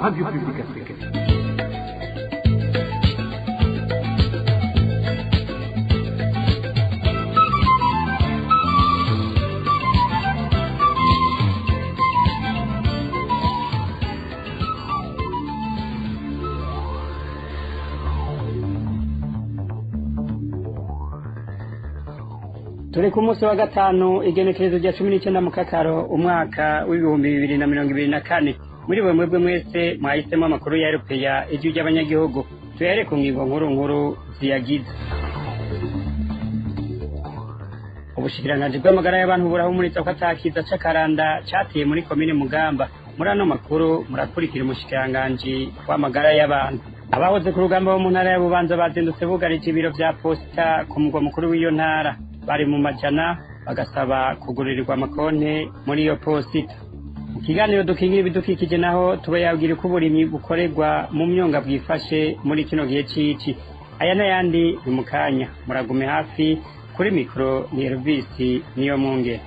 Radio Publique Africaine. Turi ku munsi wa gatanu igenekerezo rya 19 mu kakaro umwaka w'ibihumbi 2024 muri bwe mwebwe mwese mwahisemo amakuru ya Europeya ijwi ry'abanyagihugu tuyare ku ngingo nkuru ziyagize. Ubushikiranganji bw'amagara y'abantu burahumuriza ko atakiza c'akaranda cateye muri komine Mugamba. Muri ano makuru murakurikira umushikiranganji w'amagara y'abantu. Abahoze ku rugamba bo mu ntara ya Bubanza bazindutse bugarije ibiro vya posta ku mugwa mukuru w'iyo ntara. Bari mu majana bagasaba kuguririrwa amakonte muri iyo posita. Mu kiganiro dukingira ibidukikije naho tubayabwira ko uburimyi bukorerwa mu myonga bwifashe muri kino gihe cici. Aya n'ayandi ni mu kanya muragume hafi kuri mikro ni Elvis niyo munge.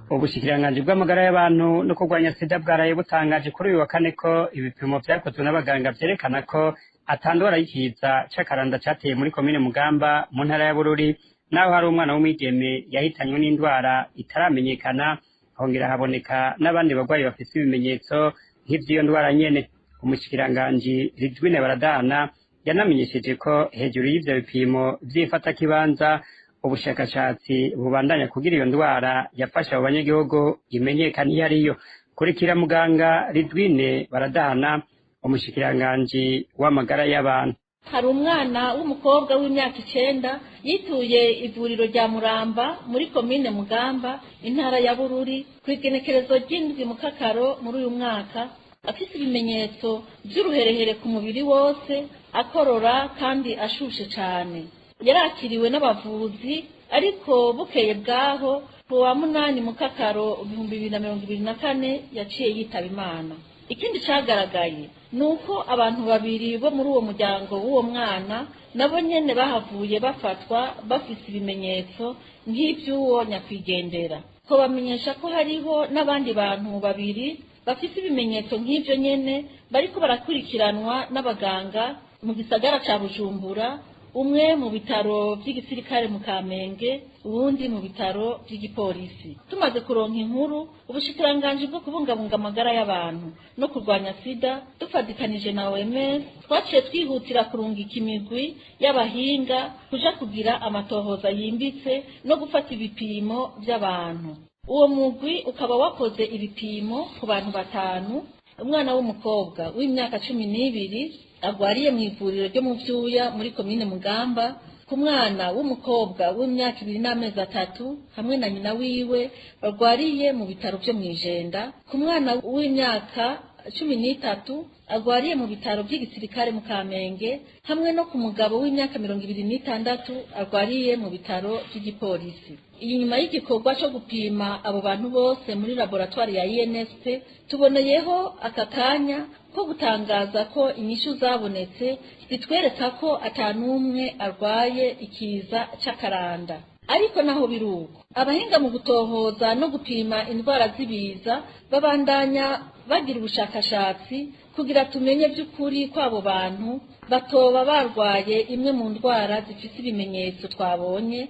Ubushikiranganji bw'amagara y'abantu no kurwanya sida bwaraye butangaje kuri uyu wa kane ko ibipimo vyakozwe n'abaganga vyerekana ko atandora y'ikiza c'akaranda cateye muri komine Mugamba mu ntara ya Bururi, naho hari umwana w'umwigeme yahitanywe n'indwara itaramenyekana, hongera haboneka n'abandi bagwayi bafise ibimenyetso nk'ivy'iyo ndwara nyene. Umushikiranganji Ridwine Baradahana yanamenyesheje ko hejuru y'ivyo bipimo vy'ifata kibanza ubushakashatsi bubandanya kugira iyo ndwara yafasha abo banyagihugu imenyekana iyo ariyo. Kurikira muganga Ridwine Baradahana, umushikiranganji w'amagara y'abantu. Hari umwana w'umukobwa w'imyaka 9 yituye ivuriro rya Muramba muri komine Mugamba intara ya Bururi kwigenekerezo ry'indwi mu kakaro muri uyu mwaka, afise ibimenyetso by'uruherehere ku mubiri wose, akorora kandi ashushe cyane. Yarakiriwe n'abavuzi ariko bukeye bwaho kuwa 8 mu kakaro 2024 yaciye yitaba Imana. Ikindi cagaragaye nuko abantu babiri bo muri uwo muryango w'uwo mwana nabo nyene bahavuye bafatwa bafise ibimenyetso nk'ivy'uwo nyakwigendera. Ko bamenyesha ko hariho n'abandi bantu babiri bafise ibimenyetso nk'ivyo nyene bariko barakurikiranwa n'abaganga mu gisagara ca Bujumbura, umwe mu bitaro by'igisirikare mu Kamenge, uwundi mu bitaro by'igipolisi. Tumaze kuronka inkuru, ubushikiranganji bwo kubungabunga amagara y'abantu no kurwanya sida dufadikanije na OMS twaciye twihutira kurungika imigwi y'abahinga kuja kugira amatohoza yimbitse no gufata ibipimo by'abantu. Uwo mugwi ukaba wakoze ibipimo ku bantu 5, umwana w'umukobwa w'imyaka 12 agwariye mu ivuriro ryo mu Vyuya muri komine Mugamba, ku mwana w'umukobwa w'imyaka 2 n'amezi 3 hamwe na nyina wiwe bagwariye mu bitaro byo mwijenda, ku mwana w'imyaka 13 agwariye mu bitaro by'igisirikare mu Kamenge, hamwe no ku mugabo w'imyaka 26 agwariye mu bitaro by'igipolisi. Iyi nyuma y'igikorwa cyo gupima abo bantu bose muri laboratoire ya INSP, tuboneyeho akakanya ko gutangaza ko inyishu zabonetse zitwereka ko atanumwe arwaye ikiza c'akaranda. Ariko naho biruko, abahinga mu gutohoza no gupima indwara z'ibiza babandanya bagira ubushakashatsi kugira tumenye by'ukuri kw'abo bantu batoba barwaye imwe mu ndwara zifise ibimenyetso twabonye,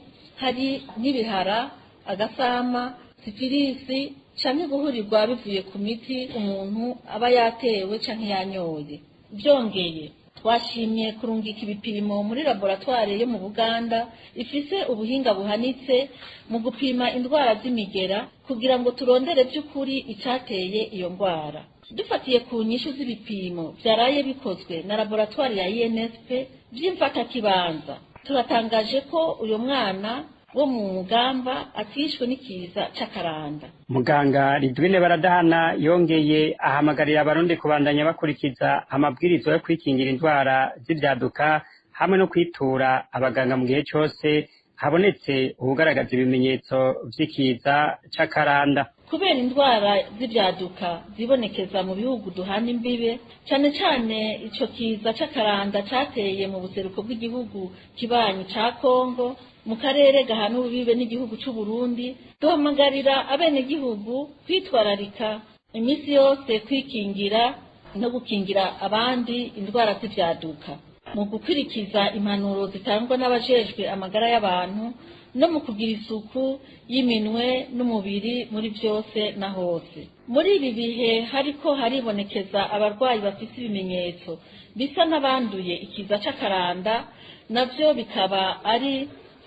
hari nk'ibihara, agasama, sifilisi canke guhurirwa bivuye ku miti umuntu aba yatewe canke yanyoye. Byongeye twashimye kurungika ibipimo muri laboratoire yo mu Buganda ifise ubuhinga buhanitse mu gupima indwara z'imigera kugira ngo turondere by'ukuri icateye iyo ndwara. Dufatiye ku nyishu z'ibipimo byaraye bikozwe na laboratoire ya INSP by'imfata kibanza, turatangaje ko uyo mwana wo mu Mugamba atishwe n'ikiza c'akaranda. Muganga Ridwine Baradahana yongeye ahamagarira abarundi kubandanya bakurikiza amabwirizo yo kwikingira indwara z'ivyaduka hamwe no kwitura abaganga mu gihe cyose habonetse ubugaragaza ibimenyetso vy'ikiza c'akaranda. Kubera indwara z'ivyaduka zibonekeza mu bihugu duhana imbibe, cane cane ico kiza c'akaranda cateye mu buseruko bw'igihugu kibanyi ca Kongo, mu karere gahana urubibe n'igihugu c'u Burundi, duhamagarira abene gihugu kwitwararika iminsi yose kwikingira no gukingira abandi indwara z'ivyaduka, mu gukurikiza impanuro zitangwa n'abajejwe amagara y'abantu no mu kugira isuku y'iminwe n'umubiri muri byose na hose. Muri ibi bihe hariko haribonekeza abarwayi bafite ibimenyetso bisa n'abanduye ikiza c'akaranda, navyo bikaba ari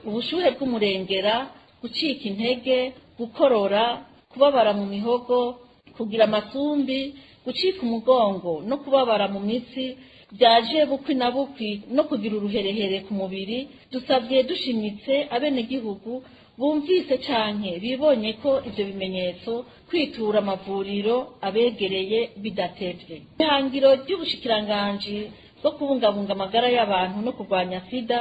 ubushuhe bw'umurengera, gucika intege, gukorora, kubabara mu mihogo, kugira amasumbi, gucika umugongo no kubabara mu mitsi byaje bukwi na bukwi no kugira uruherehere ku mubiri. Dusabye dushimitse abenegihugu bumvise canke bibonye ko ivyo bimenyetso kwitura amavuriro abegereye bidatevye. Ihangiro ry'ubushikiranganji bwo kubungabunga amagara y'abantu no kurwanya sida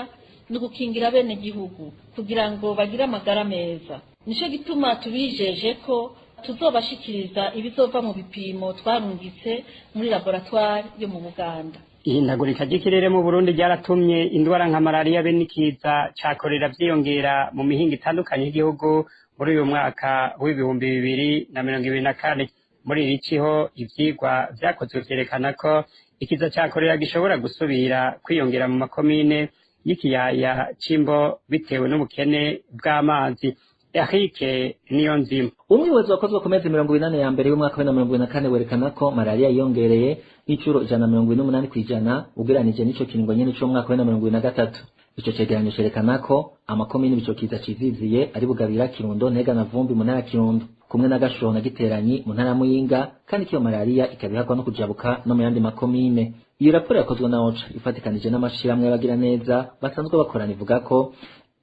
no gukingira abenegihugu kugira ngo bagire amagara meza. Nico gituma tubijeje ko tuzobashikiriza ibizova mu bipimo twarungitse muri laboratoire yo mu Buganda. Ihindagurika ry'ikirere mu Burundi ryaratumye indwara nka malaria be n'ikiza ca kolera vyiyongera mu mihingo itandukanye y'igihugu muri uyu mwaka w'ibihumbi 2024. Muri iri ciho ivyigwa vyakozwe vyerekana ko ikiza ca kolera gishobora gusubira kwiyongera mu makomine y'ikiyaya c'Imbo bitewe n'ubukene bw'amazi. Erike Niyonzima, umwiwezo wakozwe ku mezi 40 ya mbere y'umwaka wa 2024 werekana ko malaria yiyongereye n'icuro 148% ugereranije n'ico kiringo nyene cyo mwaka wa 2023. Ico cegeranyo cerekana ko amakomine bico kiza ciziziye ari Bugabira, Kirundo, Ntega na Vumbi mu ntara ya Kirundo, kumwe na Gashoho na Giteranyi mu ntara ya Muyinga, kandi kiyo malaria ikabihakwa no kujabuka no mu yandi makomine. Iyo raporo yakozwe na OCHA ifatikanije n'amashiramwe y'abagira neza basanzwe bakorana ivuga ko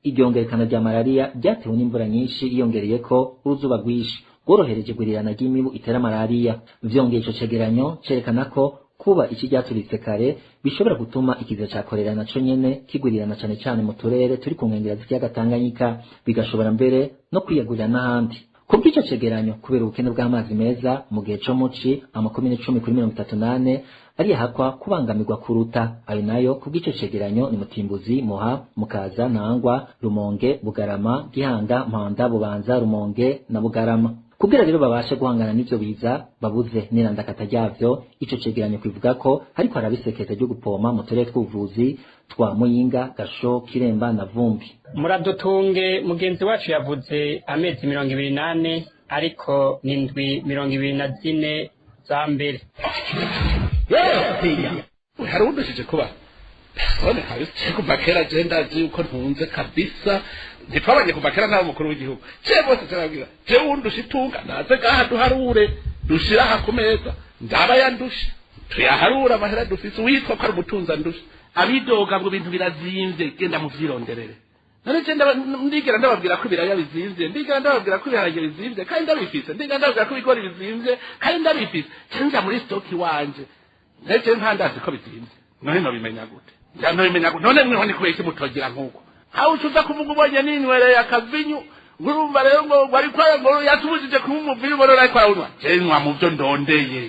iryongerekana rya malaria ryatewe n'imvura nyinshi iyongereye ko uruzuba rwinshi rworohereje gurirana ry'imibu itera malaria. Vyongeye ico cegeranyo cerekana ko kuba iki ryaturitse kare bishobora gutuma ikiza ca kolera naco nyene kigurirana cane cane mu turere turi ku nkengera z'ikiyaga Tanganyika, bigashobora mbere no kwiyagurira n'ahandi. Kubw'ico cegeranyo kubera ubukene bw'amazi meza mu gihe co muci amakomine 10 kuri 38 ari hakwa kubangamirwa kuruta ayo nayo. Kubw'ico cegeranyo ni Mutimbuzi, Muha, Mukaza, Ntangwa, Rumonge, Bugarama, Gihanga, Mpanda, Bubanza, Rumonge na Bugarama. Kugira rero babashe guhangana n'ivyo biza babuze n'irandakata ryavyo, ico cegeranyo kivuga ko hariko harabisekeza ryo gupoma mu turere tw'ubuvuzi twa Muyinga, Gasho, Kiremba na Vumbi. Muradutunge mugenzi wacu yavuze amezi 28 ariko n'indwi 24 za mbere. Hari udushije kuba none kabisa kuva kera je ndazi uko ntunze kabisa, ntitwabanye kuva kera nta mukuru w'igihugu je bose cyabwira je undushitunga naze gaha duharure dushira ha kumeza ndaba yandusha tuyaharura amahera dufise witwa ko ari umutunza ndusha abidoga ngo ibintu birazimvye genda mu vyironderere. None je ndigera ndababwira ko ibiraya bizimvye, ndigera ndababwira ko ibiharage bizimvye kandi ndabifise, ndigera ndababwira ko ibigori bizimvye kandi ndabifise, cenja muri stoki wanje nje ntandazi ko bizimvye. None no bimenya gute? None mwe hone kubeshye mutogira nkuko aho ucuza kuvuga ubonye n'inywere ya kavinyu ngurumva rero ngo bari kwa ngo yatubujije kuba umuvinyu ngo rero ariko arawunywa cenwa mu byo ndondeye.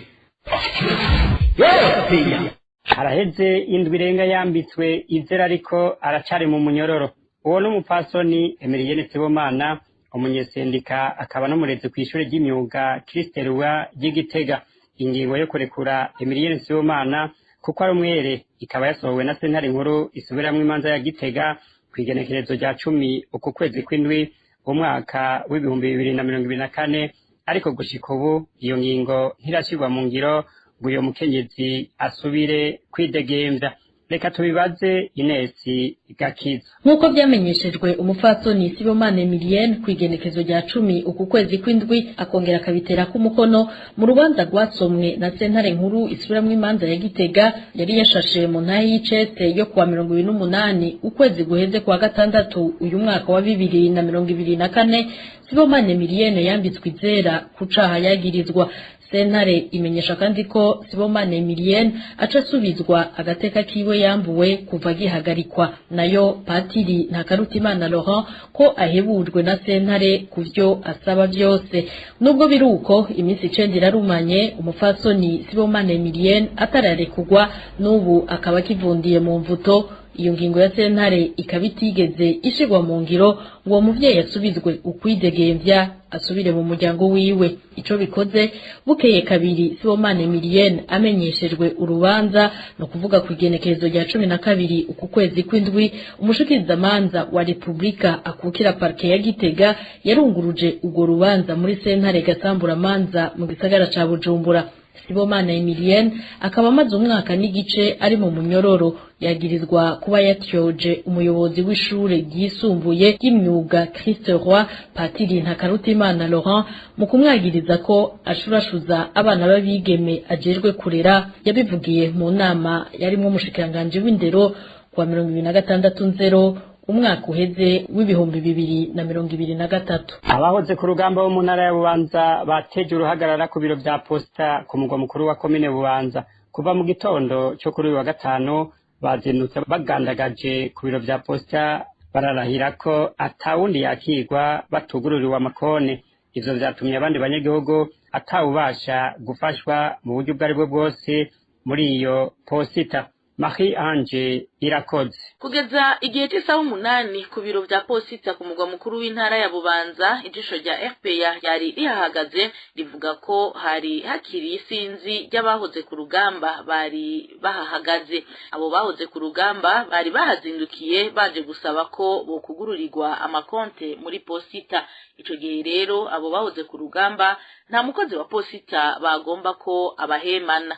Haraheze indwi irenga yambitswe izera ariko aracari mu munyororo. Uwo n'umupfasoni Emilienne Sibomana, umunyesendika akaba n'umurezi kw'ishure ry'imyuga Kristeruwa ry'Igitega. Ingingo yo kurekura Emilienne Sibomana kuko ari umwere ikaba yasohowe na sentare nkuru isubiramwo imanza ya Gitega kwigenekerezo rya 10 uku kwezi kw'indwi umwaka w'ibihumbi 2024, ariko gushika ubu iyo ngingo ntirashirwa mu ngiro ngo uyo mukenyezi asubire kwidegemvya. Reka tubibaze Inesi Gakiza. Nkuko byamenyeshejwe umupfasoni Sibomana Emilienne kwigenekezo rya 10 uku kwezi kw'indwi akongera akabitera ku mukono mu rubanza rwasomwe na sentare nkuru isubiramwo imanza ya Gitega yari yashashe mu ntahe y'icese yo kuwa 28 ukwezi guheze kwa gatandatu uyu mwaka wa 2024. Sibomana Emilienne yambitswe izera ku caha yagirizwa. Sentare imenyesha kandi ko Sibomana Emilienne aca asubizwa agateka kiwe yambuwe kuva gihagarikwa. Nayo Patiri Ntakarutimana Laurent ko ahebujwe na sentare kuvyo asaba vyose. Nubwo biruko iminsi 9 irarumanye umupfasoni Sibomana Emilienne atararekugwa, n'ubu akaba kivundiye mu mvuto iyo ngingo ya sentare ikaba itigeze ishigwa mu ngiro ngo uwo muvyeyi asubizwe ukwidegemvya asubire mu muryango wiwe. Ico bikoze bukeye kabiri Sibomana Emilienne amenyeshejwe urubanza no kuvuga ku igenekerezo rya 12 uku kwezi kw'indwi, umushikirizamanza wa Republika akukira parke ya Gitega yarunguruje urwo rubanza muri sentare Gasamburamanza mu gisagara ca Bujumbura. Sibomana Emilienne akaba amaze umwaka n'igice ari mu munyororo, yagirizwa kuba yatyoje umuyobozi w'ishure ryisumbuye y'imyuga Christ Roy Patiri Ntakarutimana Laurent mu kumwagiriza ko ashurashuza abana b'abigeme ajejwe kurera. Yabivugiye mu nama yarimwo umushikiranganje w'indero kwa 2026 umwaka uheze w'ibihumbi 2023. Abahoze ku rugamba bo mu ntara ya Bubanza bateje uruhagarara ku biro vya posta ku mugwa mukuru wa komine Bubanza kuva mu gitondo cyo kuri wa gatanu. Bazindutse bagandagaje ku biro vya posta bararahira ko atawundi yakigwa batugururiwe amakone. Ivyo vyatumye abandi banyagihugu atawubasha gufashwa mu buryo bwari bwo bwose muri iyo posita. Marie Ange Irakoze. Kugeza igihe cy'isaha 8 ku biro vya posita ku mugwa mukuru w'intara ya Bubanza, ijisho rya RPA yari rihagaze rivuga ko hari hakiri isinzi ry'abahoze ku rugamba bari bahahagaze. Abo bahoze ku rugamba bari bahazindukiye baje gusaba ko bokugururirwa amakonte muri posita. Ico gihe rero abo bahoze ku rugamba nta mukozi wa posita bagomba ko abahemana.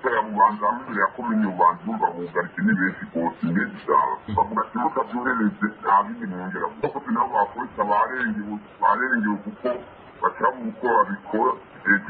ya Bubanza mbere ya komine Bubanza umva bugarike ni benshi kose ngeza bavuga ati mukavyorereze ntabindi mwongera kuko nabo bakoresha barengewe kuko bacamu uko babikora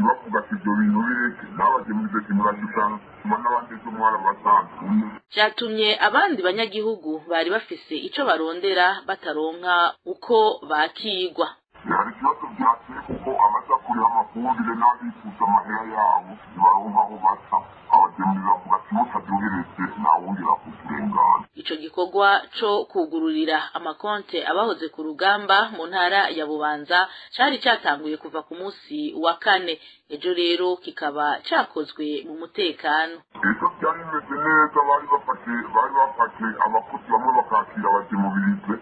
bavuga ati ibyo bintu bireke n'abagemuze kimurashushanyo n'abandi cyo mwara basanzwe. Cyatumye abandi banyagihugu bari bafise ico barondera bataronka uko bakigwa. Hari ikibazo byateye kuko abaza kureba amafumbire n'abifuza amahera yabo baronka aho baca abagemuzi bavuga ati mukavyorereze ntawongera kuturengana. Ico gikorwa co kugururira amakonte abahoze ku rugamba mu ntara ya Bubanza cari cyatanguye kuva ku munsi wa 4. Ejo rero kikaba cyakozwe mu mutekano. Ejo byari bimeze neza, bari bafashe abakozi bamwe bakakira abagemubirize,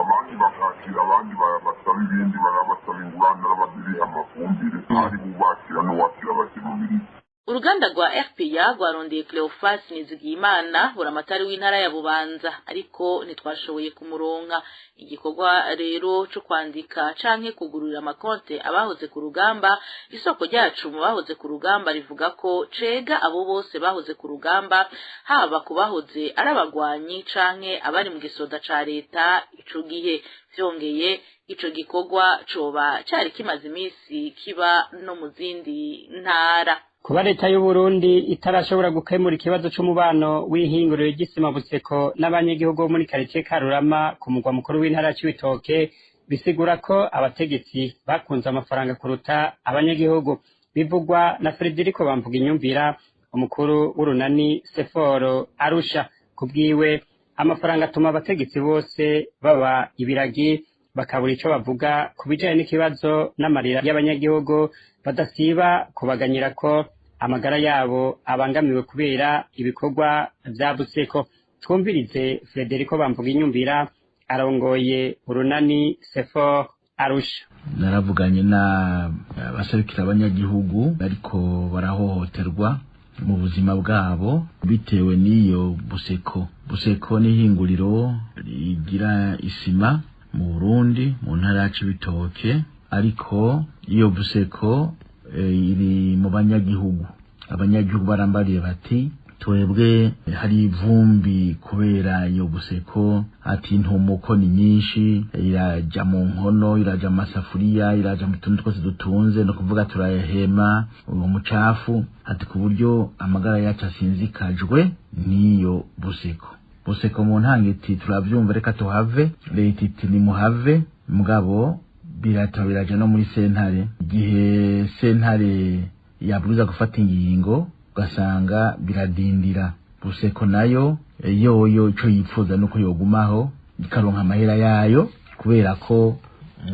abandi bakakira abandi basaba ibindi barabasaba ingurane n'abadiri amafumbire ari bubakira n'uwakira abagemubirize. Uruganda rwa RPA rwarondeye Cleophas Nizigiyimana buramatari w'intara ya Bubanza ariko ntitwashoboye kumuronka. Igikorwa rero cyo kwandika canke kugurura amakonte abahoze ku rugamba, isoko ryacu mu bahoze ku rugamba rivuga ko cega abo bose bahoze ku rugamba, haba kubahoze arabagwanyi canke abari mu gisoda ca leta. Ico gihe vyongeye ico gikorwa coba cari kimaze imisi kiba no mu zindi ntara. Kuba leta y'u Burundi itarashobora gukemura ikibazo c'umubano w'ihinguriro ry'isima Buseko n'abanyagihugu bo muri quartier Karurama ku mugwa mukuru w'intara y'Ibitoke bisigura ko abategetsi bakunze amafaranga kuruta abanyagihugu. Bivugwa na Frederico Bamvuginyumvira, umukuru w'urunani Seforo Arusha. Kubwiwe amafaranga atuma abategetsi bose baba ibiragi bakabura ico bavuga kubijanye n'ikibazo n'amarira y'abanyagihugu, badasiba kubaganyira ko amagara yabo abangamiwe kubera ibikorwa vya Buseko. Twumvirize Frederico Bamvuginyumvira arongoye urunani Sefor Arusha. Naravuganye na basarikira abanyagihugu ariko barahohoterwa mu buzima bwabo bitewe n'iyo Buseko. Buseko ni ihinguriro rigira isima mu Burundi mu ntara ya Cibitoke, ariko iyo Buseko iri mu banyagihugu. Abanyagihugu barambariye bati twebwe hari ivumbi kubera iyo Buseko, ati ntumuko ni nyinshi, iraja mu nkono, iraja mu masafuriya, iraja mu tuntu twose dutunze, no kuvuga turayahema uwo mucafu, ati ku buryo amagara yacu asinzikajwe n'iyo Buseko. Buseko mu ntange iti turavyumva reka tuhave, leta iti nimuhave, mugabo biraja no muri sentare. Igihe sentare yabwiza gufata ingingo ugasanga biradindira. Buseko nayo yoyo ico yipfuza nuko yogumaho ikaronka amahera yayo kubera ko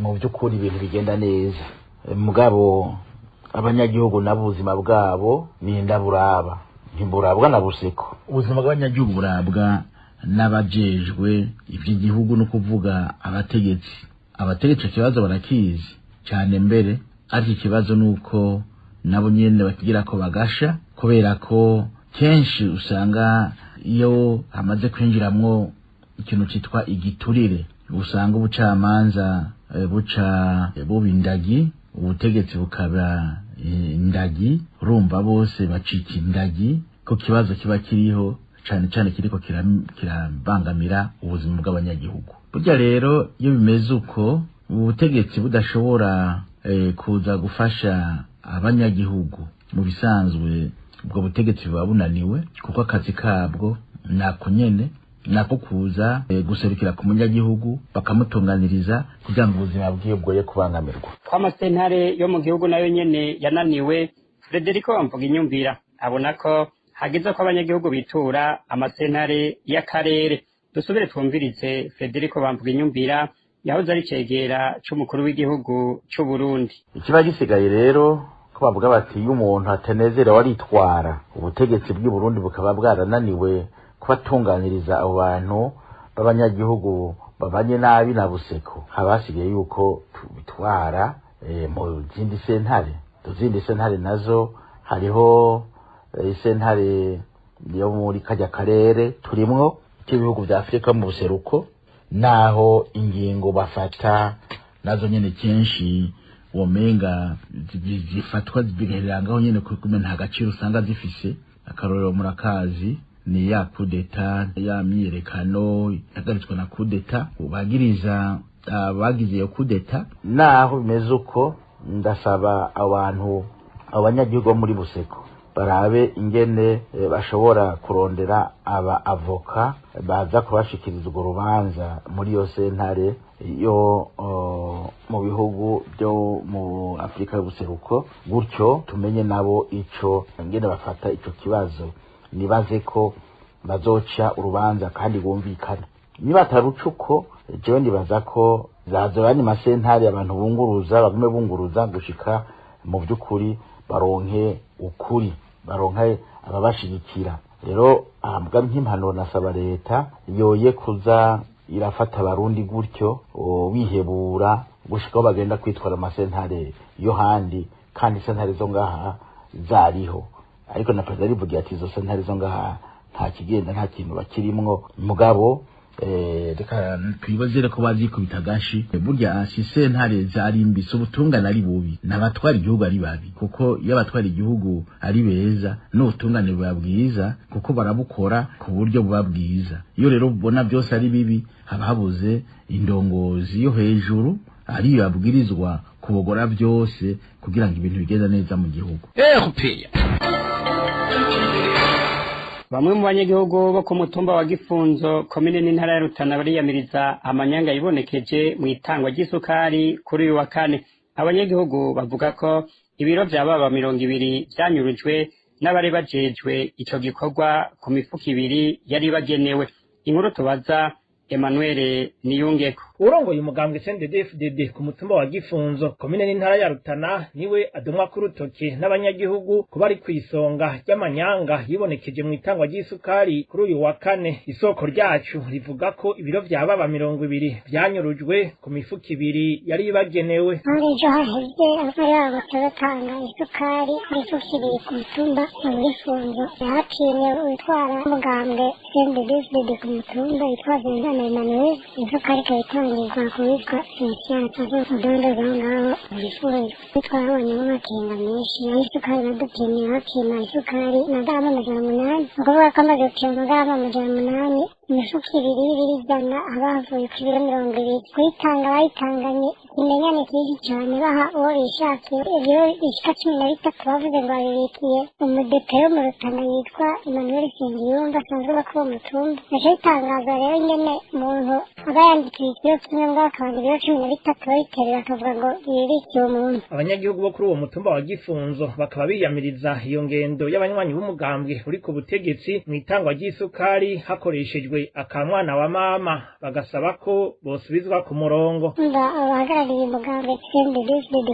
mu by'ukuri ibintu bigenda neza, mugabo abanyagihugu n'ubuzima bwabo ni ndaburaba ntiburabwa na buseko. Ubuzima bw'abanyagihugu burabwa n'abajejwe ivy'igihugu no kuvuga abategetsi kibazo barakizi cyane mbere ari ikibazo nuko nabo nyene bakigira ko bagasha kubera ko kenshi usanga iyo hamaze kwinjiramwo ikintu citwa igiturire usanga ubucamanza buca bubindagi ubutegetsi bukaba indagi urumva bose bacika indagi ko kibazo kiba kiriho cyane cyane kiriko kirabangamira ubuzima bw'abanyagihugu. Burya rero iyo bimeze uko ubutegetsi budashobora kuza gufasha abanyagihugu mu bisanzwe ubwo butegetsi buba bunaniwe kuko akazi kabwo nako nyene nako kuza guserukira ku munyagihugu bakamutunganiriza kugira ngo ubuzima bwiwe bwoye kubangamirwa. Amasentare yo mu gihugu nayo nyene yananiwe. Frederico Bamvuga Inyumvira abona ko hageze ko abanyagihugu bitura amasentare y'akarere. Dusubire twumvirize Frederico Bamvuga Inyumvira yahoze ari cegera c'umukuru w'igihugu c'u Burundi. Ikiba gisigaye rero ko bavuga bati iyo umuntu atenezerewe aritwara ubutegetsi bw'i Burundi bukaba bwarananiwe kubatunganiriza abo bantu b'abanyagihugu babanye nabi na buseko, habasigaye yuko bitwara mu zindi sentare nazo hariho isentare yo muri kajya karere turimwo cy'ibihugu vya Afrika mu buseruko, naho ingingo bafata nazo nyene kenshi womenga zifatwa zibiherangaho nyene kuko nta gaciro usanga zifise. Akarorero murakazi ni ya kudeta ya myiyerekano yagaritswe na kudeta ubagiriza bagize iyo kudeta. Naho bimeze uko ndasaba abanyagihugu muri buseko barabe ingene bashobora kurondera avoka baza kubashikiriza urwo rubanza muri yo sentare yo mu bihugu byo mu Afrika y'ubuseruko, gutyo tumenye nabo ico ingene bafata ico kibazo, nibaze ko bazoca urubanza kandi bumvikana. Niba tarucuko jewe ndibaza ko zazobani masentare abantu bunguruza bagume bunguruza gushika mu by'ukuri baronke ukuri, baronke ababashigikira. Rero ahambwa nk'impanuro nasaba leta yoye kuza irafata abarundi gutyo wihebura gushikaho bagenda kwitwara amasentare yo handi kandi sentare zo ngaha zariho. Ariko na perezida rivugiye ati izo sentare zo ngaha nta kigenda nta kintu bakirimwo mugabo reka twibazire ko bazikubita gashi. Burya si sentare zari mbise ubutungane ari bubi n'abatwara igihugu ari babi, kuko iyo abatwara igihugu ari beza n'ubutungane buba bwiza kuko barabukora ku buryo buba bwiza. Iyo rero ubona byose ari bibi haba habuze indongozi yo hejuru ariyo yabwirizwa kubogora byose kugira ngo ibintu bigenda neza mu gihugu. Bamwe mu banyagihugu bo ku mutumba wa Gifunzo komine n'intara ya Rutana bariyamiriza amanyanga yibonekeje mu itangwa ry'isukari kuri uyu wa kane. Abanyagihugu bavuga ko ibiro vya baba 200 byanyurujwe n'abari bajejwe ico gikorwa ku mifuka 2 yari bagenewe. Inkuru tubaza Emmanuel Niyungeko. Urongoye umugambwe CNDD-FDD ku mutumba wa Gifunzo komine n'intara ya Rutana niwe adomwa ku rutoke n'abanyagihugu kuba ari kwisonga ry'amanyanga yibonekeje mu itangwa ry'isukari kuri uyu wa kane. Isoko ryacu rivuga ko ibiro vya baba 200 byanyurujwe ku mifuka 2 yari ibagenewe. Ejo haheze abari babatanga isukari mifuka 2 ku mutumba wa Gifunzo. Yahaciye utwara umugambwe CNDD-FDD ku mutumba yitwa Emmanuel isukari kayitanga kwa kuwitwa Cynthia Tazo Dondo zangaho Gifunzo. Twabonye amakenga menshi y'isukari badupimye bapima isukari na dama 800 ukuvuga ko amaze gupima dama 800 imifuka 2 ijana abavuye ku biro 200 kuyitanga bayitanganye imenyane kiri cyane baha uwo bishakiye. Ibyo ishika 13 bavuze ngo babirikiye umudepe wo mu Rutana yitwa Emmanuel Sengiyumva asanzwe bakora umutumba. Ejo itangaza rero nyene umuntu aba yandikiye ikiro kimwe ngakabandi ibiro 13 bayiterera akavuga ngo yirikiye umuntu. Abanyagihugu bo kuri uwo mutumba wa Gifunzo bakaba biyamiriza iyo ngendo y'abanywanyi b'umugambwe uri ku butegetsi mu itangwa ry'isukari hakoreshejwe akamwana wa mama, bagasaba ko bosubizwa ku murongo. Abahagarariye umugambwe CNDD-FDD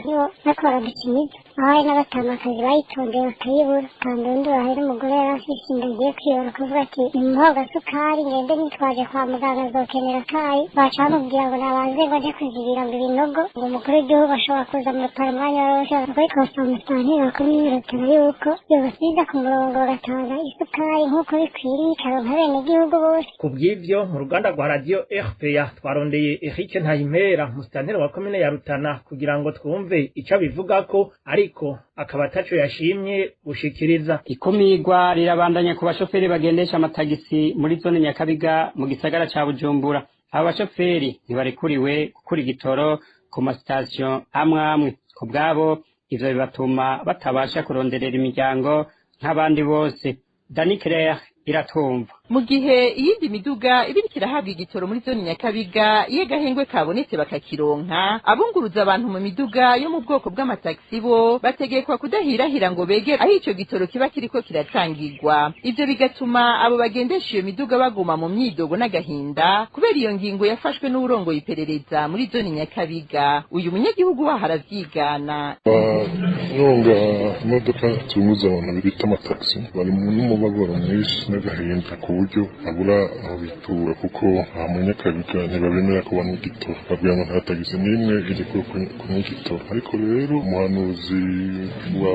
bakora gukimiza aho hari n'abatamakazi bayitondeye bakayibura kandundura hari n'umugore yari afise inda agiye kwiyora akavuga ati nimuhe agasukari ngende nitwaje kwa muganga azokenera kayi baca bamubwira ngo nabanze ngo nje kuzibira ngo ibinogo ngo umukuru w'igihugu ashobora kuza mu rupara umwanya wose kuri konsomusitanteri bakamwiratira yuko yobasiga ku murongo bagatanga isukari nk'uko bikwiriye ikaronka abenegihugu bose. Ku bw'ivyo mu ruganda rwa radio RPA twarondeye Eric Ntahimpera musitanteri wa komine ya Rutana kugira ngo twumve ico abivugako ariko akaba ataco yashimye gushikiriza. Ikumigwa rirabandanya ku bashoferi bagendesha amatagisi muri zone Nyakabiga mu gisagara ca Bujumbura. Aba bashoferi ntibarekuriwe gukura igitoro ku masitasiyo amwe ku bwabo ivyo bibatuma batabasha kuronderera imiryango nk'abandi bose. Dani Claire iratumva. Mu gihe iyindi miduga ibiriko irahabwa igitoro muri zone Nyakabiga iyo gahengwe kabonetse bakakironka abunguruza abantu mu miduga yo mu bwoko bw'amataxi bo bategekwa kudahirahira ngo begere aho ico gitoro kiba kiriko kiratangirwa. Ivyo bigatuma abo bagendesha iyo miduga baguma mu myidogo n'agahinda kubera iyo ngingo yafashwe n'uburongoye iperereza muri zone Nyakabiga. Uyu munyagihugu waho aravyigana. Nyonga imodoka zunguza abantu bita amataxi bari mu mubabaro mwinshi n'agahinda buryo abura aho bitura kuko Nyakabiga ntibabemera ko banywa igitoro babwira ngo nta tagisi n'imwe iri kunywa igitoro. Ariko rero umuhanuzi wa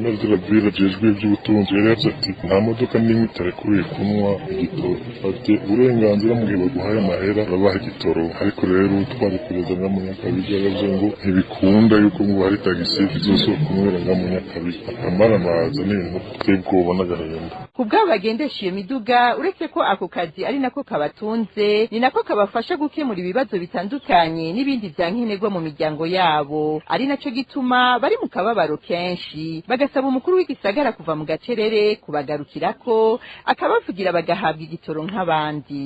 Nazira Villa ajejwe ivy'ubutunzi yari yavuze ati nta modoka n'imwe itarekuriye kunywa igitoro, bafite uburenganzira mu gihe baguhaye amahera babaha igitoro. Ariko rero twari perezida nga Nyakabiga yavuze ngo ntibikunda yuko ngo hari tagisi izosohoka kunywera nga Nyakabiga. Akamara amazi n'ibintu biteye ubwoba n'agahinda. Kubw'abo bagendesha iyo miduga uretse ko ako kazi ari nako kabatunze ni nako kabafasha gukemura ibibazo bitandukanye n'ibindi vyankenerwa mu miryango yabo, ari naco gituma bari mu kababaro kenshi bagasaba umukuru w'igisagara kuva mu gacerere kubagarukirako akabavugira bagahabwa igitoro nk'abandi.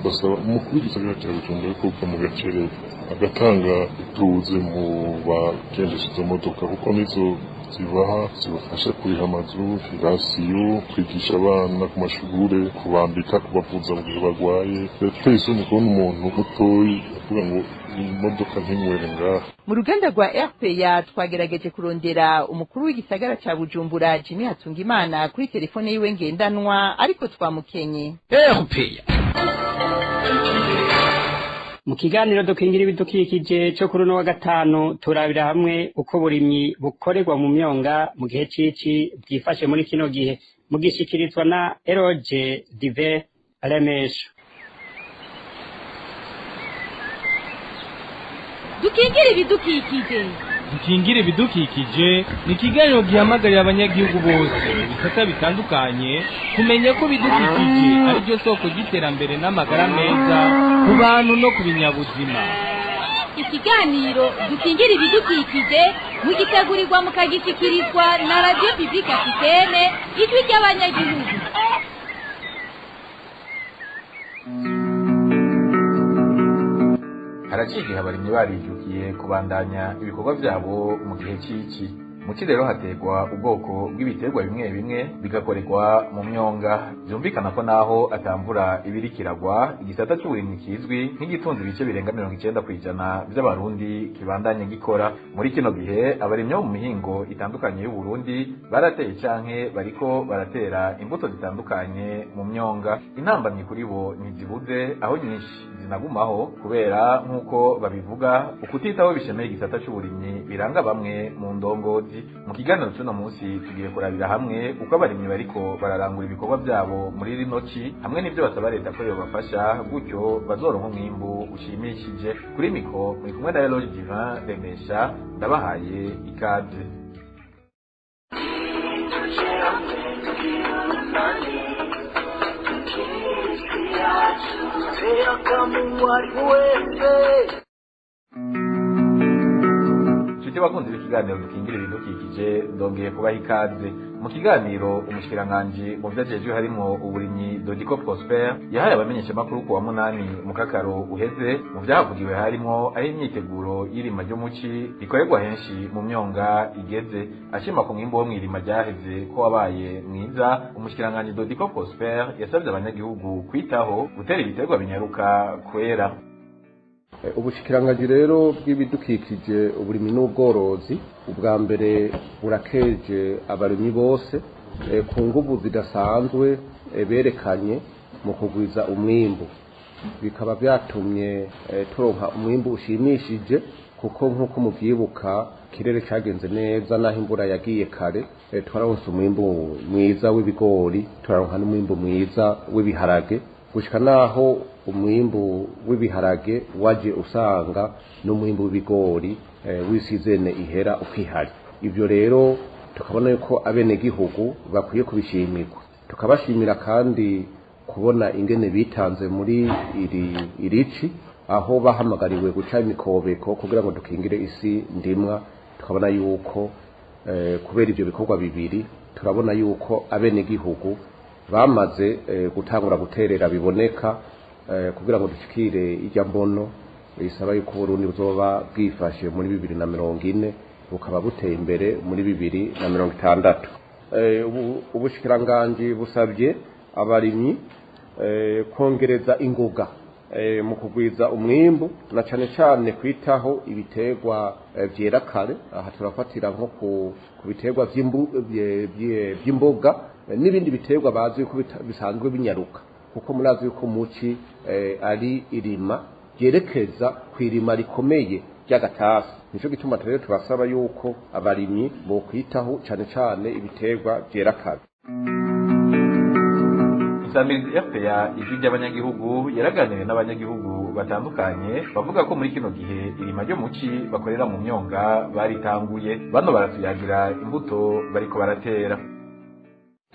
Basaba umukuru w'igisagara cya Bujumbura ko kuva mu gacerere agatanga ituze mu bagendesha izo modoka kuko nizo zibaha zibafasha kuriha amazu, rasiyo, kwigisha abana ku mashure, kubambika, kubavuza mu gihe barwaye. Birateye isoni kubona umuntu mutoyi avuga ngo imodoka ntinywere ngaha. Mu ruganda rwa RPA twagerageje kurondera umukuru w'igisagara ca Bujumbura Jimmy Hatungimana kuri telefone yiwe ngendanwa ariko twamukenye. RPA mu kiganiro dukingira ibidukikije cyo kuri no wa gatanu turabira hamwe uko burimyi bukorerwa mu myonga mu gihe cici byifashe muri kino gihe mu gishikirizwa na Eroge Dive Alemesha. Dukingira ibidukikije ni ikiganiro gihamagarira abanyagihugu bose mu bisata bitandukanye kumenya ko ibidukikije ari byo soko ry'iterambere n'amagara meza ku bantu no ku binyabuzima. Ikiganiro dukingira ibidukikije mugitegurirwa mukagishyikirizwa na Radio Publique Africaine ijwi ry'abanyagihugu. Haraciye abarimyi barijukiye kubandanya ibikorwa byabo mu gihe cy'iki. Muci rero hategwa ubwoko bw'ibiterwa bimwe bimwe bigakorerwa mu myonga. Byumvikana ko naho atamvura ibirikiragwa igisata cy'uburimyi kizwi nk'igitunze ibice birenga 90% by'abarundi kibandanye gikora. Muri kino gihe abarimyi bo mu mihingo itandukanye y'u Burundi barateye canke bariko baratera imbuto zitandukanye mu myonga. Intambamye kuri bo ntizibuze aho nyinshi zinagumaho kubera nk'uko babivuga ukutitaho bishemeye igisata cy'uburimyi biranga bamwe mu ndongozi. Mu kiganiro cy'uno munsi tugiye kurabira hamwe uko abarimyi bariko bararangura ibikorwa byabo muri rino ci hamwe n'ibyo basaba leta ko yobafasha gutyo bazoronka umwimbu ushimishije. Kuri miko muri kumwe na Eloge Divin Remesha ndabahaye ikaze. Bakunze ikiganiro dukingira ibidukikije ndongeye kubaha ikaze. Mu kiganiro umushikiranganje mu vyajejwe harimo uburimyi Dodico Prosper yahaye abamenyesha makuru ku wa 8 mu kakaro uheze. Mu vyahavugiwe harimo aho imyiteguro y'irima ryo muci rikorerwa henshi mu myonga igeze. Ashima ku mwimbo wo mwirima ryaheze ko wabaye mwiza, umushikiranganje Dodico Prosper yasabye abanyagihugu kwitaho gutera ibiterwa binyaruka kwera. Ubushikiranganji rero bw'ibidukikije uburimyi n'ubworozi ubwa mbere burakeje abarimyi bose ku nguvu zidasanzwe berekanye mu kugwiza umwimbu, bikaba byatumye turonka umwimbu ushimishije kuko nk'uko muvyibuka ikirere cagenze neza naho imvura yagiye kare, twararonse umwimbu mwiza w'ibigori, turaronka n'umwimbu mwiza w'ibiharage, gushika naho umwimbu w'ibiharage waje usanga n'umwimbu w'ibigori w'isizene ihera ukihari. Ivyo rero tukabona yuko abenegihugu bakwiye kubishimirwa, tukabashimira kandi kubona ingene bitanze muri irici aho bahamagariwe guca imikobeko kugira ngo dukingire isi ndimwa. Tukabona yuko kubera ivyo bikorwa bibiri turabona yuko abenegihugu bamaze gutangura guterera biboneka kugira ngo dushikire ijya mbono isaba yuko Burundi buzoba bwifashe muri 2040 bukaba buteye imbere muri 2060. Ubushikiranganji busabye abarimyi kongereza inguga mu kugwiza umwimbu na cane cane kwitaho ibiterwa vyera kare. Aha turafatira nko ku biterwa vy'imboga n'ibindi biterwa bazi yuko bisanzwe binyaruka, kuko murazi yuko muci ari irima ryerekeza kwirima rikomeye ry'agatasi. Nico gituma rero tubasaba yuko abarimyi bo kwitaho cane cane ibiterwa vyera kare. Isamirizi FPA ijwi ry'abanyagihugu yaraganiriye n'abanyagihugu batandukanye bavuga ko muri kino gihe irima ryo muci bakorera mu myonga baritanguye, bano baratuyagira imbuto bariko baratera.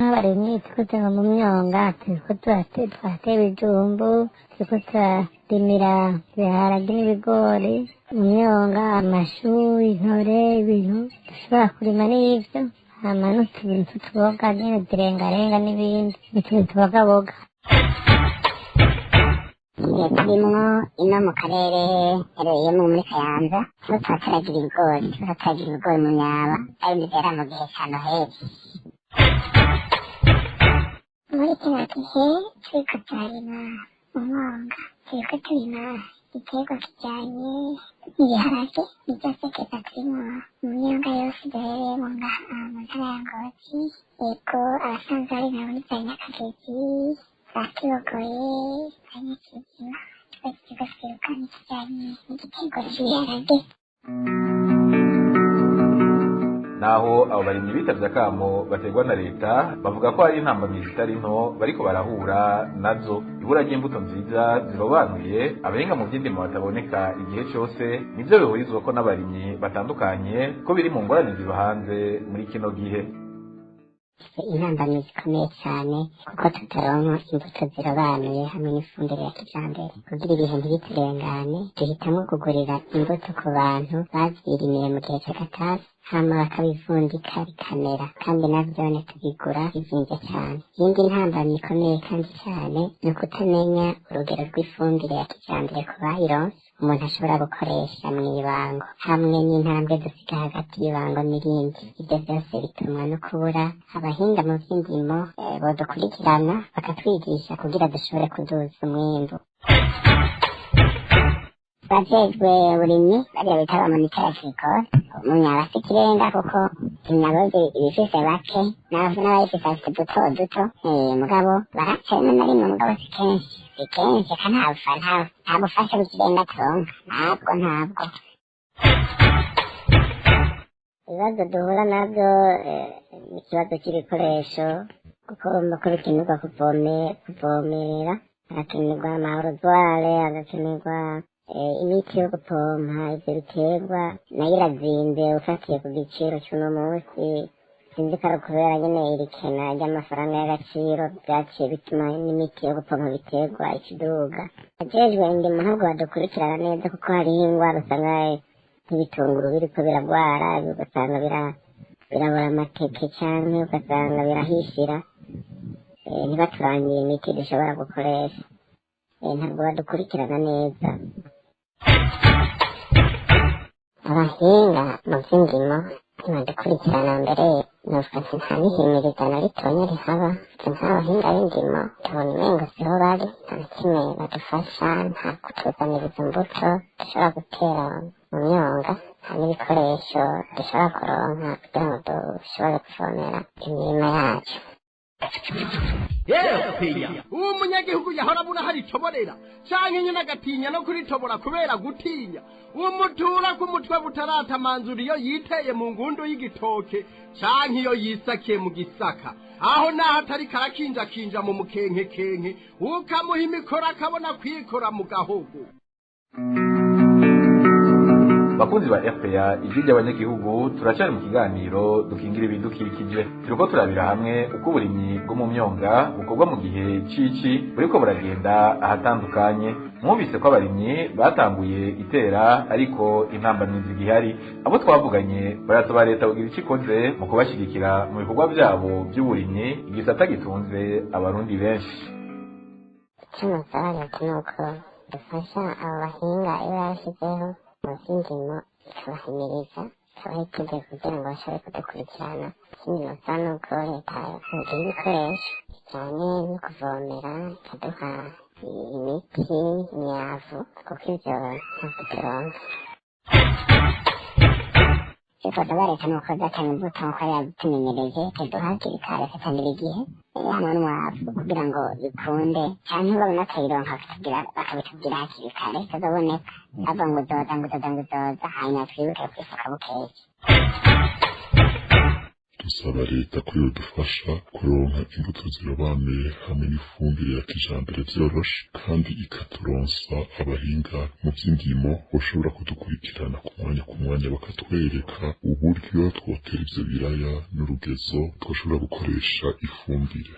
Abarimyi tukuze mu myonga turiko turatera ibijumbu, turiko turarimira ibiharage n'ibigori mu myonga, amashu, intore, ibintu dushobora kurima n'ivyo, hama n'utuntu tuboga nyene zirengarenga n'ibindi n'utuntu tubogaboga. Turimwo ino mu karere hereyemo muri Kayanza, tuba turateragira ibigori mu myaba ari bizera mu gihe ca Noheli. Muri kino gihe turiko turarima mu mwonga, turiko turima igiterwa kijanye n'ibiharage, nivyo sekeza turimo mu myonga yose duhereyemo ngaha mu ntara ya Ngozi. Yego abasanzwe bari nabo ni za Nyakagezi, za Kibogoye, za Nyakizima, twese turiko twiruka n'ikijanye n'igiterwa c'ibiharage. Naho abo barimyi bitavye akamo bategwa na leta bavuga ko hari intambamyi zitari nto bariko barahura nazo. Ibura ry'imbuto nziza zirobanuye, abahinga mu vy'indimo bataboneka igihe cose, nivyo bihurizwako n'abarimyi batandukanye ko biri mu ngorane ziba hanze muri kino gihe. Intambamyi zikomeye cyane kuko tutaronka imbuto zirobanuye hamwe n'ifumbire ya kijambere. Kugira ibihe ntibiturengane, duhitamwo kugurira imbuto ku bantu bavyirimiye mu gihe c'agatasi, hama bakabivundika bikamera, kandi navyone tubigura bizimvye cyane. Iyindi ntambamyi ikomeye kandi cyane ni ukutamenya urugero rw'ifumbire ya kijambere ku bayironse umuntu ashobora gukoresha mw'ibango, hamwe n'intambwe dusiga hagati y'ibango n'irindi. Ivyo vyose bitumwa no kubura abahinga mu vy'indimo bodukurikirana bakatwigisha kugira dushobore kuduza umwimbu. Bajejwe uburimyi bariya bita abamonitere agricole mu myaba si ikirenga kuko imyabozi ibifise bake n'abayifise bafite duto duto, mugabo baracaye rimwe na rimwe, mugabo si kenshi kandi nta bufasha bw'ikirenga turonka, ntabwo. Ibibazo duhura navyo ni ikibazo c'ibikoresho, kuko urumva ko bikenerwa kuvomerera, hagakenerwa amaorozware, hagakenerwa imiti yo gupompa ivyo biterwa, nayo irazimvye ufatiye ku giciro c'uno munsi. Sinzi ko ari kubera nyene irikena ry'amafaranga y'agaciro vyaciye bituma n'imiti yo gupompa ibiterwa ikiduga. Ajejwe indimo ntabwo badukurikirana neza, kuko hariho ingwara usanga nk'ibitunguru biriko biragwara, ugasanga birabura amateke canke ugasanga birahishira, ntibaturangire imiti dushobora gukoresha. Ntabwo badukurikirana neza. Abahinga mu vy'indimo ntibadukurikirana mbere nuvuga nti nta n'ihimiriza na ritonya rihaba nk'abahinga b'indimo tubona umengo siho bari nta na kimwe badufasha nta kutuzaniriza imbuto dushobora gutera mu myonga nta n'ibikoresho dushobora kuronka kugira ngo dushobore kuvomera imirima yacu. Yepeya uwo munyagihugu yahora abura hari toborera canke nyina agatinya no kuritobora kubera gutinya uwo mutura ku mutwe butaratamanzura iyo yiteye mu ngundu y'igitoke canke iyo yisakiye mu gisaka aho naho atari karakinjakinja mu mukenkekenke ukamuha imikoro akabona kwikora mu gahogo. Bakunzi ba RPA ijwi ry'abanyagihugu turacari mu kiganiro dukingira ibidukikije turiko turabira hamwe uko uburimyi bwo mu myonga bukorwa mu gihe cici buriko buragenda ahatandukanye. Mwumvise ko abarimyi batanguye itera ariko intambamyi zigihari abo twavuganye barasaba leta kugira ico ikoze mu kubashigikira mu bikorwa vyabo by'uburimyi igisata gitunze abarundi benshi. Kino saba leta nuko dufasha abo bahinga iyo yashizeho mu vy'indimo ikabahimiriza ikabaha itegeko kugira ngo bashobore kudukurikirana. Ikindi nosaba nuko leta yogira ibikoresho bijanye no kuvomera ikaduha imiti imyavu kuko ivyo ntabwo turonka. Icyo twasaba leta nuko zatanga imbuto nkuko yari yadutumenyereje ikaduha hakiri kare ikatangira igihe hano n'umwavu kugira ngo bikunde canke babona akayironka bakabitubwira hakiri kare itazoboneka ava ngo uzoza hanyuma twibuke kwifaka bukeye. Dusaba leta ko yodufasha kuronka imbuto zirobanuye hamwe n'ifumbire ya kijambere vyoroshe kandi ikaturonsa abahinga mu vy'indimo boshobora kudukurikirana ku mwanya bakatwereka uburyo twotera ivyo biraya n'urugezo twoshobora gukoresha ifumbire.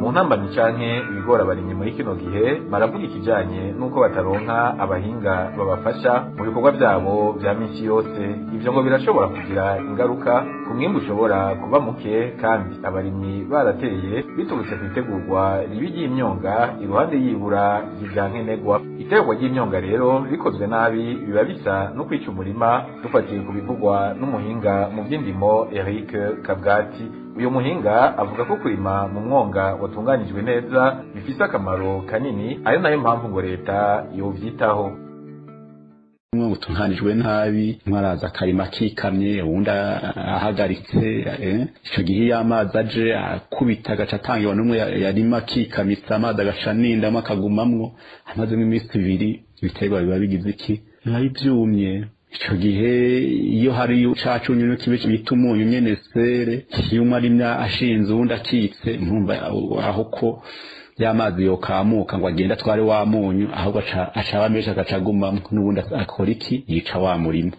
Mu ntambamyi canke ibigora abarimyi muri kino gihe baravuga ikijanye n'uko bataronka abahinga babafasha mu bikorwa vyabo vya misi yose. Ivyo ngo birashobora kugira ingaruka ku mwimbu ushobora kuba muke kandi abarimyi barateye biturutse kw'itegurwa ribi ry'imyonga iruhande y'ibura ry'ivyankenerwa. Iterwa ry'imyonga rero rikozwe nabi biba bisa no kwica umurima dufatiye ku bivugwa n'umuhinga mu vy'indimo Eric Kabwati. Uyu muhinga avuga ko kurima mu mwonga watunganijwe neza bifise akamaro kanini ari nayo mpamvu ngo leta yovyitaho. Umwonga utunganijwe nabi mwaraza akarima kikamye uwundi ahagaritse ico gihe iyo amazi aje akubita agaca atangiwe n'umwe yarima kikamitsa amazi agaca nindamo akagumamwo amazemo iminsi ibiri ibiterwa biba bigize iki biba byumye. Ico gihe iyo hari cacunyuno kibe bita umunyu nyene sere iyo umwarimya ashinze uwundi akitse ntumva aho ko y'amazi yokamuka ngo agenda tware wa munyu ahubwo acaba menshi agacagumamwo n'ubundi akora iki yica wa murima.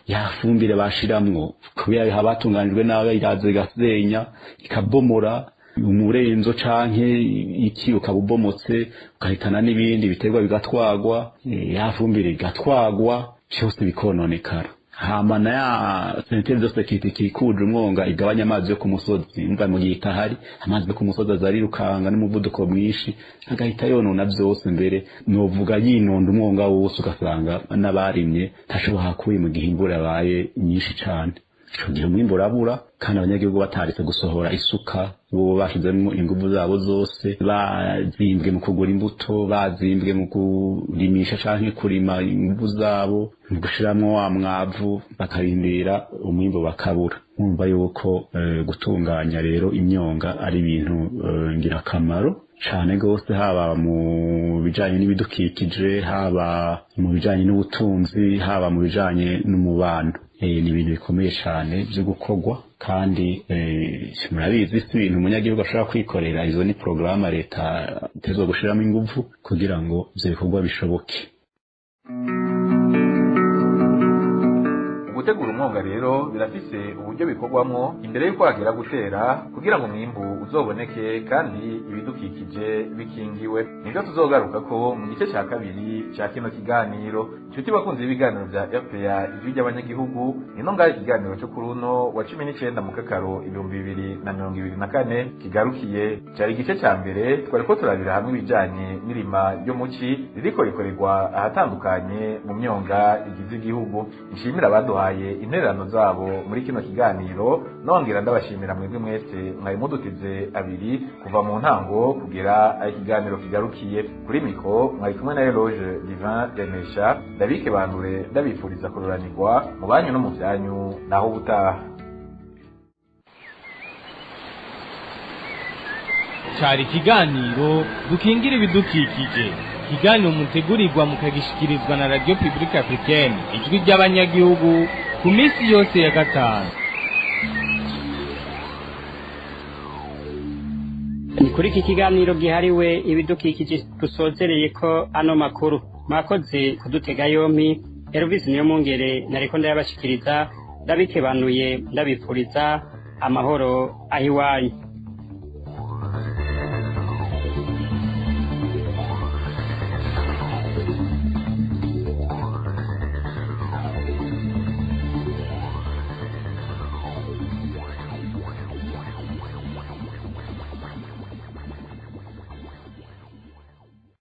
Yafumbire bashiramwo kubera habatunganijwe nawe iraze gasenya ikabomora umurenzo canke iki ukabubomotse ukahitana n'ibindi biterwa bigatwagwa yafumbire igatwagwa cyose bikononekara. Hama na ya sentence zose kikikuje umwonga igabanya amazi yo ku musozi umva mu gihita hari amazi yo ku musozi azarirukanga n'umuvuduko mwinshi agahita yonona byose mbere novuga yinonda umwonga wose ugasanga n'abarimye tashoboka kuyi mu gihe imvura yabaye nyinshi cyane. Ico gihe umwimbo urabura kandi abanyagihugu bataritse gusohora isuka bo bashizemo ingufu zabo zose bazimbwe mu kugura imbuto bazimbwe mu kurimisha canke kurima ingufu zabo mu gushiramwo wa mwavu bakarindira umwimbo bakabura. Mwumva yuko gutunganya rero imyonga ari ibintu ngirakamaro cane gose haba mu bijanye n'ibidukikije haba mu bijanye n'ubutunzi haba mu bijanye n'umubano. Ni ibintu bikomeye cyane byo gukorwa kandi murabizi si ibintu umunyagihugu ashobora kwikorera. Izo ni porogaramu leta itezwa gushiramo ingufu kugira ngo ibyo bikorwa bishoboke. Gutegura umwonga rero birafise uburyo bikorwamwo imbere yuko hagera gutera kugira ngo umwimbu uzoboneke kandi ibidukikije bikingiwe. Nibyo tuzogaruka ko mu gice cya kabiri cya kino kiganiro. Inshuti bakunze ibiganiro bya RPA ijwi ry'abanyagihugu ino ngaho ikiganiro cyo kuri uno wa 19 mu kakaro 2024 kigarukiye. Cyari igice cya mbere twari ko turabira hamwe ibijanye n'irima ryo muci ririko rikorerwa ahatandukanye mu myonga igize igihugu. Nshimira abaduhaye baduhaye intererano zabo muri kino kiganiro, nongera ndabashimira mwebwe mwese mwari mudutize abiri kuva mu ntango kugera aho ikiganiro kigarukiye. Kuri miko mwari kumwe na Eloge Divin Remesha, ndabike bandure ndabifuriza kururanirwa mu banyu no mu byanyu, naho ubutaha. Cari ikiganiro dukingira ibidukikije, ikiganiro mutegurirwa mukagishikirizwa na Radio Publique Africaine, ijwi ry'abanyagihugu ku minsi yose ya gatanu. Ni kuri iki kiganiro gihariwe ibidukikije dusozereye ko ano makuru. Mwakoze kudutega yompi. Elvis Niyomwungere nariko ndayabashikiriza, ndabikebanuye ndabipfuriza amahoro ahiwanyu.